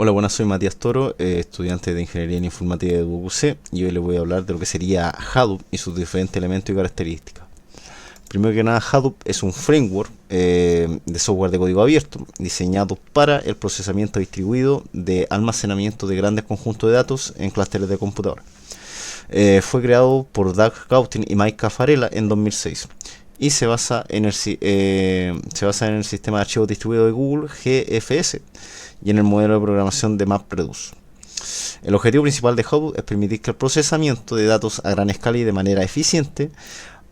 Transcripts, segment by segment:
Hola, buenas, soy Matías Toro, estudiante de Ingeniería en Informática de UC, y hoy les voy a hablar de lo que sería Hadoop y sus diferentes elementos y características. Primero que nada, Hadoop es un framework de software de código abierto diseñado para el procesamiento distribuido de almacenamiento de grandes conjuntos de datos en clústeres de computadora. Fue creado por Doug Gautin y Mike Caffarella en 2006 y se basa en el sistema de archivos distribuido de Google GFS y en el modelo de programación de MapReduce. El objetivo principal de Hadoop es permitir que el procesamiento de datos a gran escala y de manera eficiente,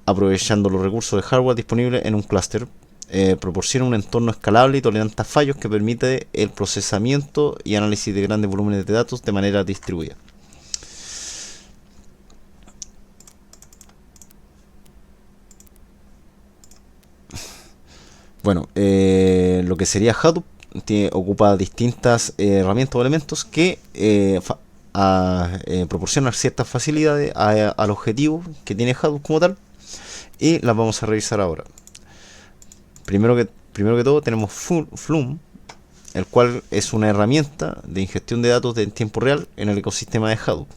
aprovechando los recursos de hardware disponibles en un clúster, proporciona un entorno escalable y tolerante a fallos que permite el procesamiento y análisis de grandes volúmenes de datos de manera distribuida. Bueno, lo que sería Hadoop ocupa distintas herramientas o elementos que proporcionan ciertas facilidades al objetivo que tiene Hadoop como tal, y las vamos a revisar ahora. Primero que todo tenemos Flume, el cual es una herramienta de ingestión de datos en tiempo real en el ecosistema de Hadoop.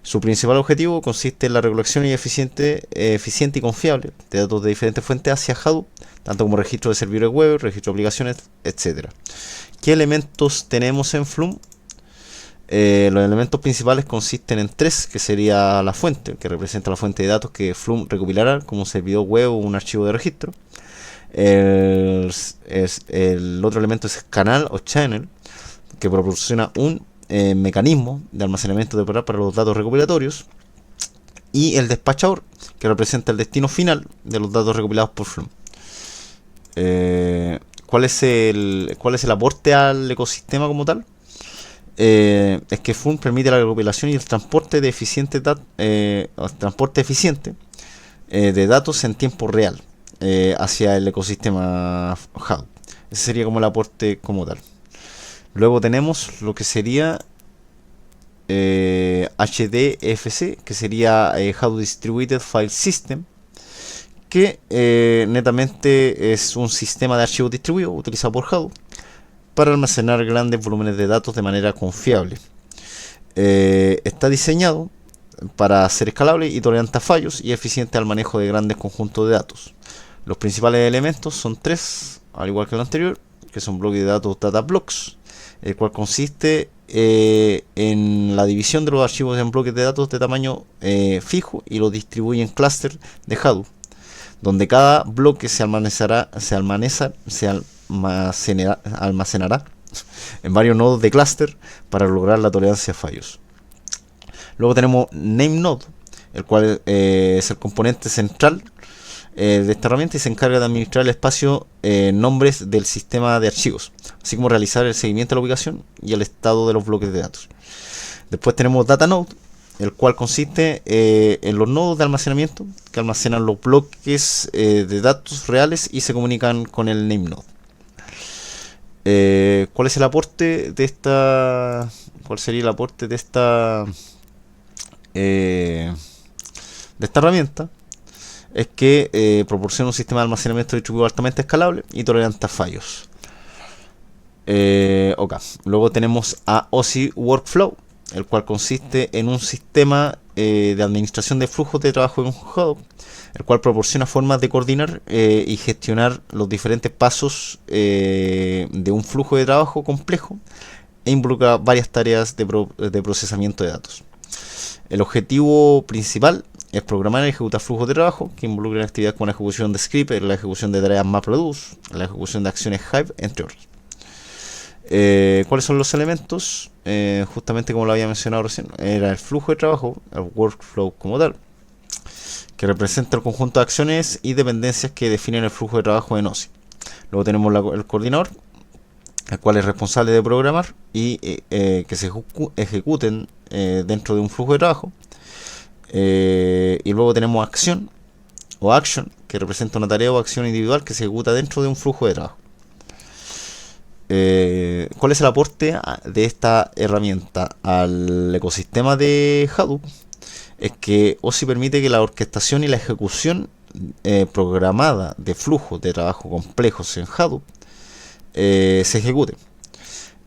Su principal objetivo consiste en la recolección eficiente y confiable de datos de diferentes fuentes hacia Hadoop, tanto como registro de servidores web, registro de aplicaciones, etc. ¿Qué elementos tenemos en Flume? Los elementos principales consisten en tres, que sería la fuente, que representa la fuente de datos que Flume recopilará como un servidor web o un archivo de registro. El otro elemento es canal o channel, que proporciona un mecanismo de almacenamiento temporal para los datos recopilatorios, y el despachador, que representa el destino final de los datos recopilados por Flume. ¿Cuál es el aporte al ecosistema como tal? Es que Flume permite la recopilación y el transporte eficiente de datos en tiempo real hacia el ecosistema Hadoop. Ese sería como el aporte como tal. Luego tenemos lo que sería HDFS, que sería Hadoop Distributed File System, que netamente es un sistema de archivos distribuido utilizado por Hadoop para almacenar grandes volúmenes de datos de manera confiable. Está diseñado para ser escalable y tolerante a fallos y eficiente al manejo de grandes conjuntos de datos. Los principales elementos son tres, al igual que el anterior, que son bloques de datos data blocks, el cual consiste en la división de los archivos en bloques de datos de tamaño fijo y los distribuye en clúster de Hadoop, donde cada bloque se almacenará en varios nodos de clúster para lograr la tolerancia a fallos. Luego tenemos NameNode, el cual es el componente central de esta herramienta y se encarga de administrar el espacio nombres del sistema de archivos, así como realizar el seguimiento de la ubicación y el estado de los bloques de datos. Después tenemos DataNode, el cual consiste en los nodos de almacenamiento que almacenan los bloques de datos reales y se comunican con el NameNode. ¿Cuál es el aporte de esta? ¿Cuál sería el aporte de esta herramienta? Es que proporciona un sistema de almacenamiento distribuido altamente escalable y tolerante a fallos. Luego tenemos a OSI Workflow, el cual consiste en un sistema de administración de flujos de trabajo en Hadoop, el cual proporciona formas de coordinar y gestionar los diferentes pasos de un flujo de trabajo complejo e involucra varias tareas de procesamiento de datos. El objetivo principal es programar y ejecutar flujos de trabajo que involucran actividades como la ejecución de scripts, la ejecución de tareas MapReduce, la ejecución de acciones Hive, entre otros. ¿Cuáles son los elementos? Justamente como lo había mencionado recién, era el flujo de trabajo, el workflow como tal, que representa el conjunto de acciones y dependencias que definen el flujo de trabajo en OSI. Luego tenemos el coordinador, el cual es responsable de programar y que se ejecuten dentro de un flujo de trabajo. Y luego tenemos acción o action, que representa una tarea o acción individual que se ejecuta dentro de un flujo de trabajo. ¿Cuál es el aporte de esta herramienta al ecosistema de Hadoop? Es que OSI permite que la orquestación y la ejecución programada de flujos de trabajo complejos en Hadoop se ejecute.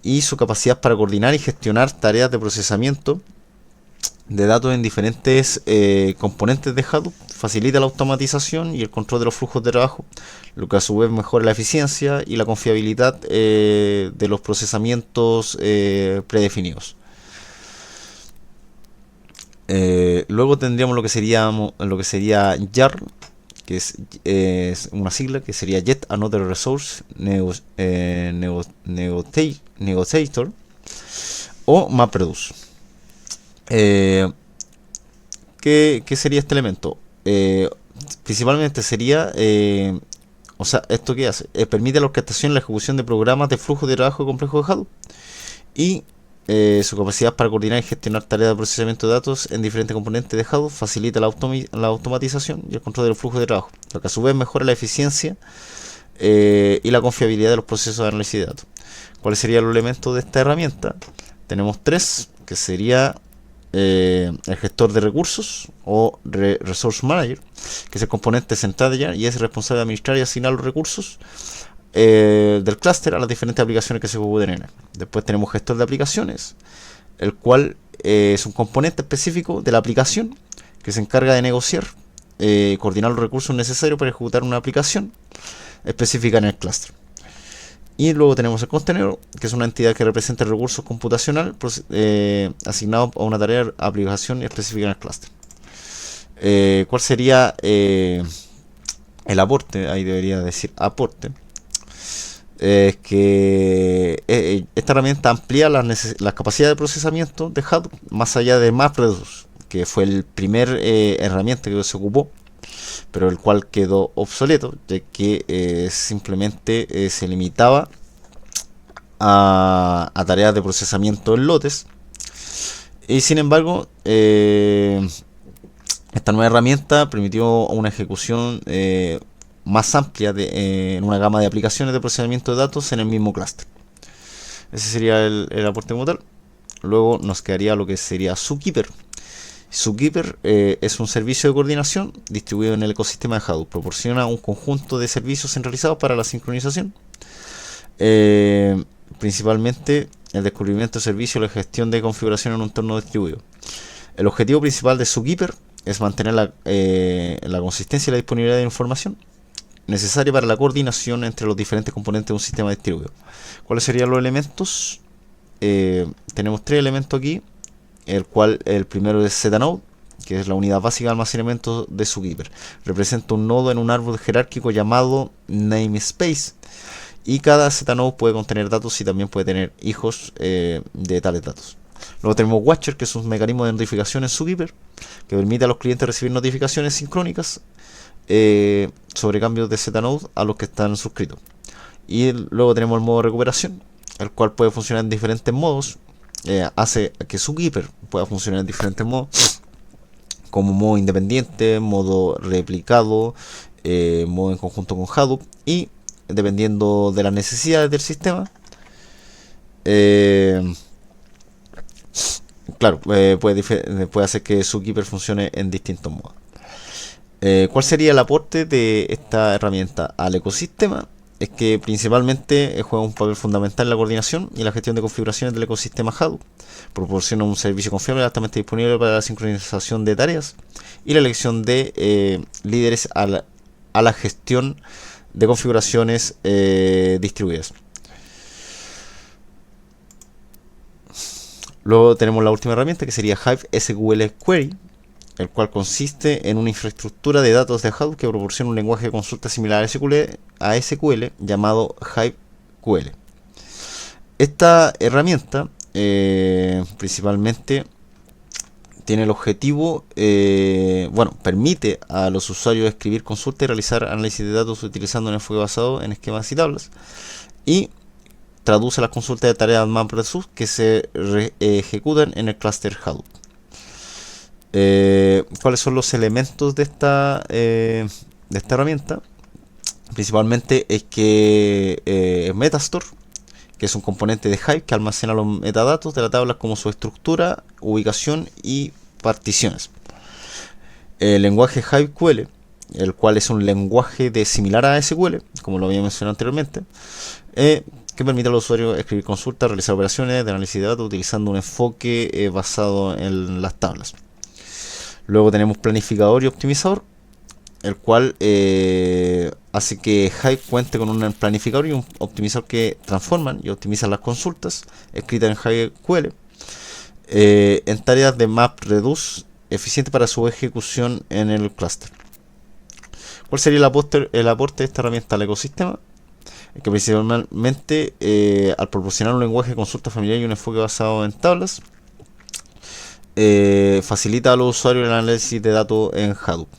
y su capacidad para coordinar y gestionar tareas de procesamiento de datos en diferentes componentes de Hadoop facilita la automatización y el control de los flujos de trabajo, lo que a su vez mejora la eficiencia y la confiabilidad de los procesamientos predefinidos. Luego tendríamos lo que sería YARN, que es una sigla que sería Yet Another Resource Negotiator, o MapReduce. ¿Qué sería este elemento? Principalmente sería, o sea, ¿esto qué hace? Permite la orquestación y la ejecución de programas de flujo de trabajo complejo de Hadoop, y su capacidad para coordinar y gestionar tareas de procesamiento de datos en diferentes componentes de Hadoop facilita la automatización y el control del flujo de trabajo, lo que a su vez mejora la eficiencia y la confiabilidad de los procesos de análisis de datos. ¿Cuáles serían los elementos de esta herramienta? Tenemos tres, que sería el gestor de recursos o Resource Manager, que es el componente central de YARN y es responsable de administrar y asignar los recursos del clúster a las diferentes aplicaciones que se pueden tener. Después tenemos gestor de aplicaciones, el cual es un componente específico de la aplicación que se encarga de negociar, coordinar los recursos necesarios para ejecutar una aplicación específica en el clúster. Y luego tenemos el contenedor, que es una entidad que representa el recurso computacional asignado a una tarea de aplicación específica en el clúster. ¿Cuál sería el aporte? Ahí debería decir aporte. Es que esta herramienta amplía las capacidades de procesamiento de Hadoop más allá de MapReduce, que fue el primer herramienta que se ocupó, pero el cual quedó obsoleto, ya que simplemente se limitaba a tareas de procesamiento en lotes. Y sin embargo, esta nueva herramienta permitió una ejecución más amplia en una gama de aplicaciones de procesamiento de datos en el mismo clúster. Ese sería el aporte como tal. Luego nos quedaría lo que sería Zookeeper. Zookeeper es un servicio de coordinación distribuido en el ecosistema de Hadoop. Proporciona un conjunto de servicios centralizados para la sincronización, principalmente el descubrimiento de servicios y la gestión de configuración en un entorno distribuido. El objetivo principal de Zookeeper es mantener la consistencia y la disponibilidad de información necesaria para la coordinación entre los diferentes componentes de un sistema distribuido. ¿Cuáles serían los elementos? Tenemos tres elementos aquí, el primero es Znode, que es la unidad básica de almacenamiento de Zookeeper. Representa un nodo en un árbol jerárquico llamado namespace, y cada Znode puede contener datos y también puede tener hijos de tales datos. Luego tenemos Watcher, que es un mecanismo de notificación en Zookeeper, que permite a los clientes recibir notificaciones sincrónicas sobre cambios de Znode a los que están suscritos. Y luego tenemos el modo de recuperación, el cual puede funcionar en diferentes modos. Hace que Zookeeper pueda funcionar en diferentes modos, como modo independiente, modo replicado, modo en conjunto con Hadoop, y dependiendo de las necesidades del sistema, claro, puede hacer que Zookeeper funcione en distintos modos. ¿Cuál sería el aporte de esta herramienta al ecosistema? Es que principalmente juega un papel fundamental en la coordinación y la gestión de configuraciones del ecosistema Hadoop. Proporciona un servicio confiable y altamente disponible para la sincronización de tareas y la elección de líderes a la gestión de configuraciones distribuidas. Luego tenemos la última herramienta, que sería Hive SQL Query, el cual consiste en una infraestructura de datos de Hadoop que proporciona un lenguaje de consulta similar a SQL llamado HiveQL. Esta herramienta principalmente tiene el objetivo, permite a los usuarios escribir consultas y realizar análisis de datos utilizando un enfoque basado en esquemas y tablas, y traduce las consultas de tareas MapReduce que se ejecutan en el clúster Hadoop. ¿Cuáles son los elementos de esta herramienta? Principalmente es que Metastore, que es un componente de Hive que almacena los metadatos de la tabla como su estructura, ubicación y particiones. El lenguaje HiveQL, el cual es un lenguaje similar a SQL, como lo había mencionado anteriormente, que que permite al usuario escribir consultas, realizar operaciones de análisis de datos utilizando un enfoque basado en las tablas. Luego tenemos planificador y optimizador, el cual hace que Hive cuente con un planificador y un optimizador que transforman y optimizan las consultas escritas en Hive QL en tareas de MapReduce eficiente para su ejecución en el clúster. ¿Cuál sería el aporte de esta herramienta al ecosistema? Que principalmente al proporcionar un lenguaje de consulta familiar y un enfoque basado en tablas, facilita a los usuarios el análisis de datos en Hadoop.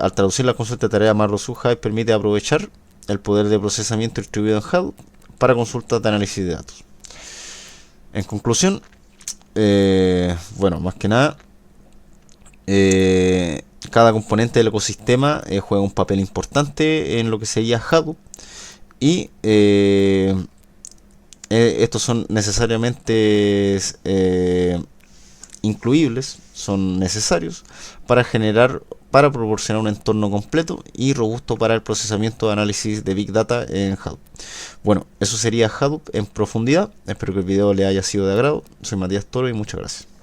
Al traducir la consulta de tarea MapReduce, Hive permite aprovechar el poder de procesamiento distribuido en Hadoop para consultas de análisis de datos. En conclusión, bueno, más que nada, cada componente del ecosistema juega un papel importante en lo que sería Hadoop y estos son necesariamente incluibles, son necesarios para proporcionar un entorno completo y robusto para el procesamiento de análisis de Big Data en Hadoop. Bueno, eso sería Hadoop en profundidad. Espero que el video le haya sido de agrado. Soy Matías Toro y muchas gracias.